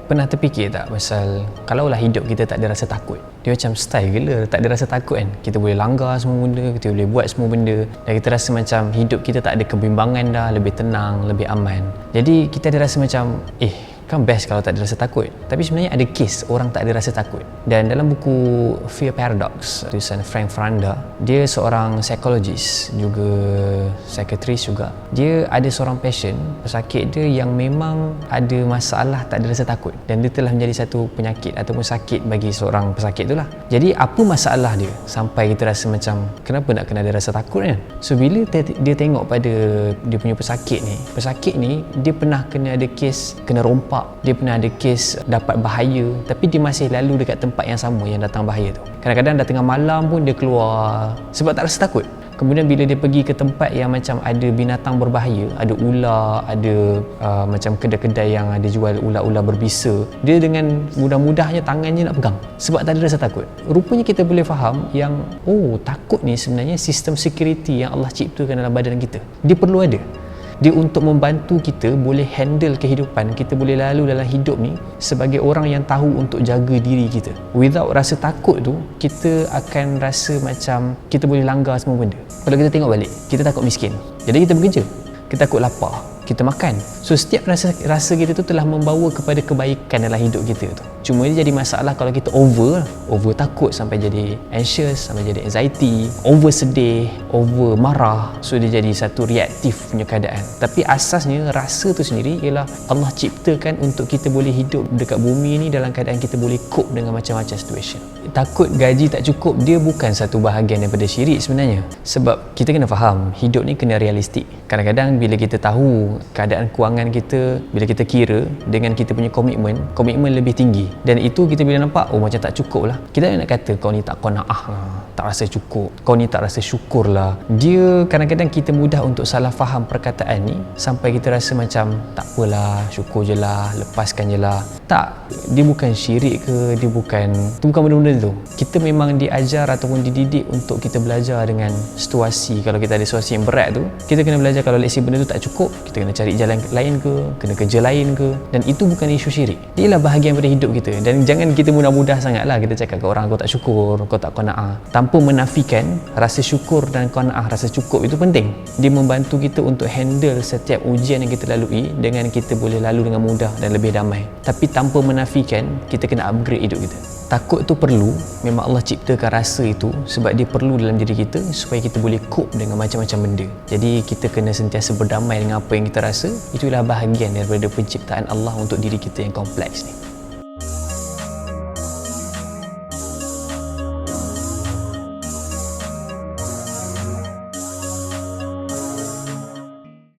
pernah terfikir tak pasal kalaulah hidup kita tak ada rasa takut? Dia macam style gila, tak ada rasa takut kan. Kita boleh langgar semua benda, kita boleh buat semua benda, dan kita rasa macam hidup kita tak ada kebimbangan dah, lebih tenang, lebih aman. Jadi kita ada rasa macam kan best kalau tak ada rasa takut. Tapi sebenarnya ada kes orang tak ada rasa takut. Dan dalam buku Fear Paradox tulisan Frank Faranda, dia seorang psikologis juga psikiatris juga. Dia ada seorang patient pesakit dia yang memang ada masalah tak ada rasa takut, dan dia telah menjadi satu penyakit ataupun sakit bagi seorang pesakit itulah. Jadi apa masalah dia sampai kita rasa macam kenapa nak kena ada rasa takut kan? So bila dia tengok pada dia punya pesakit ni dia pernah kena ada kes kena rompak, dia pernah ada kes dapat bahaya, tapi dia masih lalu dekat tempat yang sama yang datang bahaya tu. Kadang-kadang dah tengah malam pun dia keluar sebab tak rasa takut. Kemudian bila dia pergi ke tempat yang macam ada binatang berbahaya, ada ular, ada macam kedai-kedai yang ada jual ular-ular berbisa, dia dengan mudah-mudahnya tangannya nak pegang sebab tak ada rasa takut. Rupanya kita boleh faham yang takut ni sebenarnya sistem security yang Allah ciptakan dalam badan kita. Dia perlu ada. Dia untuk membantu kita boleh handle kehidupan, kita boleh lalu dalam hidup ni sebagai orang yang tahu untuk jaga diri kita. Without rasa takut tu, kita akan rasa macam kita boleh langgar semua benda. Kalau kita tengok balik, kita takut miskin, jadi kita bekerja. Kita takut lapar, kita makan. So setiap rasa kita tu telah membawa kepada kebaikan dalam hidup kita tu. Cuma dia jadi masalah kalau kita over takut sampai jadi anxious, sampai jadi anxiety, over sedih, over marah. So dia jadi satu reaktif punya keadaan. Tapi asasnya rasa tu sendiri ialah Allah ciptakan untuk kita boleh hidup dekat bumi ni dalam keadaan kita boleh cope dengan macam-macam situation. Takut gaji tak cukup, dia bukan satu bahagian daripada syirik sebenarnya. Sebab kita kena faham, hidup ni kena realistik. Kadang-kadang bila kita tahu keadaan kewangan kita, bila kita kira dengan kita punya komitmen lebih tinggi, dan itu kita bila nampak macam tak cukup lah, kita nak kata kau ni tak qanaah lah, tak rasa cukup, kau ni tak rasa syukur lah. Dia kadang-kadang kita mudah untuk salah faham perkataan ni sampai kita rasa macam tak apalah, syukur je lah, lepaskan je lah. Tak, dia bukan syirik ke, itu bukan benda-benda tu. Kita memang diajar ataupun dididik untuk kita belajar dengan situasi. Kalau kita ada situasi yang berat tu, kita kena belajar kalau let's say benda tu tak cukup, kita kena cari jalan lain ke, kena kerja lain ke, dan itu bukan isu syirik. Dia ialah bahagian daripada hidup kita. Dan jangan kita mudah-mudah sangatlah kita cakap ke orang kau tak syukur, kau tak qanaah, tanpa menafikan rasa syukur dan qanaah, rasa cukup itu penting. Dia membantu kita untuk handle setiap ujian yang kita lalui dengan kita boleh lalu dengan mudah dan lebih damai. Tapi tanpa menafikan kita kena upgrade hidup kita. Takut tu perlu, memang Allah ciptakan rasa itu sebab dia perlu dalam diri kita supaya kita boleh cope dengan macam-macam benda. Jadi kita kena sentiasa berdamai dengan apa yang kita rasa. Itulah bahagian daripada penciptaan Allah untuk diri kita yang kompleks ni.